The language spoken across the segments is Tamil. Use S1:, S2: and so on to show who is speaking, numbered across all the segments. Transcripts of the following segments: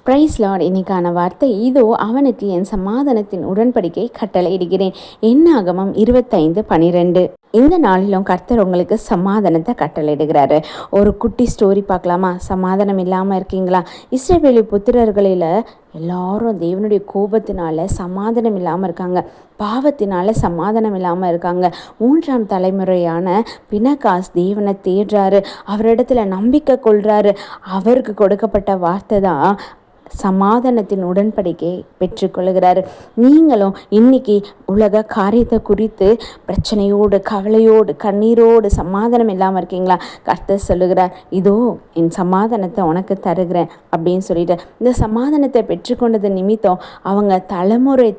S1: Price Lord. இன்னைக்கான வார்த்தை இதோ அவனுக்கு என் சமாதானத்தின் உடன்படிக்கை கட்டளையிடுகிறேன். என்னாகமம் 25:12. இந்த நாளிலும் கர்த்தர் உங்களுக்கு சமாதானத்தை கட்டளையிடுகிறாரு. ஒரு குட்டி ஸ்டோரி பார்க்கலாமா? சமாதானம் இல்லாமல் இருக்கீங்களா? இஸ்ரவேலி புத்திரர்களில் எல்லாரும் தேவனுடைய கோபத்தினால சமாதானம் இல்லாமல் இருக்காங்க. பாவத்தினால சமாதானம் இல்லாமல் இருக்காங்க. 3ஆம் தலைமுறையான பினகாஸ் தேவனை தேடுறாரு. அவரிடத்துல நம்பிக்கை கொள்றாரு. அவருக்கு கொடுக்கப்பட்ட வார்த்தை தான் சமாதானத்தின் உடன்படிக்கை பெற்றுக்கொள்கிறாரு. நீங்களும் இன்னைக்கு உலக காரியத்தை குறித்து பிரச்சனையோடு, கவலையோடு, கண்ணீரோடு சமாதானம் இல்லாமல் இருக்கீங்களா? கர்த்தர் சொல்லுகிறார், இதோ என் சமாதானத்தை உனக்கு தருகிறேன் அப்படின்னு சொல்லிட்டு, இந்த சமாதானத்தை பெற்றுக்கொண்டது நிமித்தம் அவங்க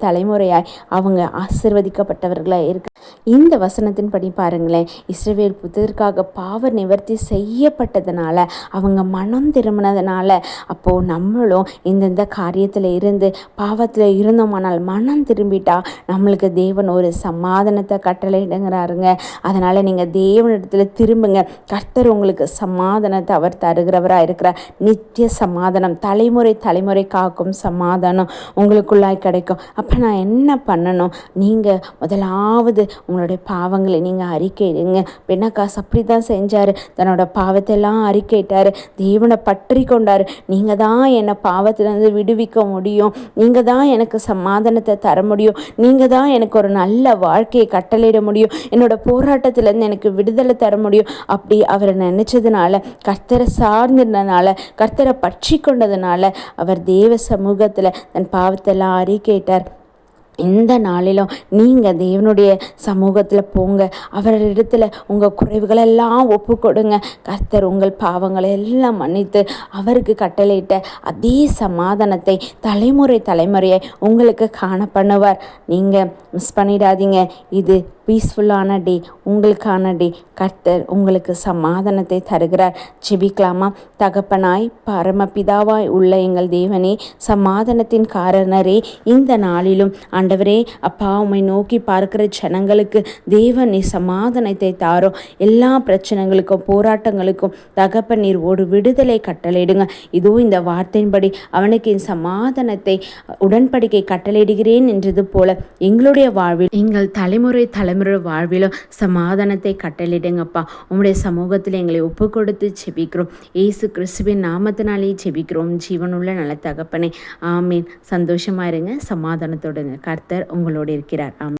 S1: தலைமுறையாய் அவங்க ஆசீர்வதிக்கப்பட்டவர்களாக இருக்கு. இந்த வசனத்தின்படி பாருங்களேன், இஸ்ரவேல் புத்தருக்காக பாவ நிவர்த்தி செய்யப்பட்டதுனால, அவங்க மனம் திரும்பினதுனால, அப்போது நம்மளும் இந்தந்த காரியத்தில் இருந்து பாவத்தில் இருந்தோமானால் மனம் திரும்பிட்டா நம்மளுக்கு தேவன் ஒரு சமாதானத்தை கட்டளையிடுங்கிறாருங்க. அதனால் நீங்கள் தேவனிடத்தில் திரும்புங்க. கர்த்தர் உங்களுக்கு சமாதானத்தை அவர் தருகிறவராக இருக்கிறார். நித்திய சமாதானம், தலைமுறை காக்கும் சமாதானம் உங்களுக்குள்ளாய் கிடைக்கும். அப்போ நான் என்ன பண்ணணும்? நீங்கள் முதலாவது உங்களுடைய பாவங்களை நீங்கள் அறிக்கையிடுங்க. பினகாஸ் அப்படி தான் செஞ்சார். தன்னோட பாவத்தை எல்லாம் அறிக்கையிட்டார். தேவனை பற்றி கொண்டார். நீங்கள் தான் என்னை பாவத்திலிருந்து விடுவிக்க முடியும், நீங்கள் தான் எனக்கு சமாதானத்தை தர முடியும், நீங்கள் தான் எனக்கு ஒரு நல்ல வாழ்க்கையை கட்டளையிட முடியும், என்னோட போராட்டத்திலேருந்து எனக்கு விடுதலை தர முடியும். அப்படி அவரை நினைச்சதுனால, கர்த்தரை சார்ந்ததுனால, கர்த்தரை பற்றி கொண்டதுனால அவர் தேவ சமூகத்தில் தன் பாவத்தெல்லாம் அறிக்கையிட்டார். இந்த நாளிலும் நீங்கள் தேவனுடைய சமூகத்தில் போங்க. அவரிடத்துல உங்கள் குறைவுகளெல்லாம் ஒப்பு கொடுங்க. கர்த்தர் உங்கள் பாவங்களை எல்லாம் மன்னித்து அவருக்கு கட்டளையிட்ட அதே சமாதானத்தை தலைமுறையை உங்களுக்கு காண பண்ணுவார். நீங்கள் மிஸ் பண்ணிடாதீங்க. இது பீஸ்ஃபுல்லான டே, உங்களுக்கான டே. கர்த்தர் உங்களுக்கு சமாதானத்தை தருகிறார். ஜெபிக்கலாமா? தகப்பனாய் பரமபிதாவாய் உள்ள எங்கள் தேவனே, சமாதானத்தின் காரணரே, இந்த நாளிலும் ஆண்டவரே அப்பா, உம்மை நோக்கி பார்க்கிற ஜனங்களுக்கு தேவன் நீ சமாதானத்தை தாரும். எல்லா பிரச்சனைகளுக்கும் போராட்டங்களுக்கும் தகப்பன் நீர் ஒரு விடுதலை கட்டளையிடுங்க. இதோ இந்த வார்த்தையின்படி அவனுக்கு என் சமாதானத்தை உடன்படிக்கை கட்டளையிடுகிறேன் என்றது போல எங்களுடைய வாழ்வில், எங்கள் தலைமுறை வாழ்விலும் சமாதானத்தை கட்டளையிடுங்கப்பா. உம்முடைய சமூகத்தில் எங்களை ஒப்பு கொடுத்து ஜெபிக்கிறோம். இயேசு கிறிஸ்துவின் நாமத்தினாலே ஜெபிக்கிறோம் ஜீவனுள்ள நல்ல தகப்பனே, ஆமீன். சந்தோஷமா இருங்க, சமாதானத்தோடுங்க. கர்த்தர் உங்களோடு இருக்கிறார். ஆமீன்.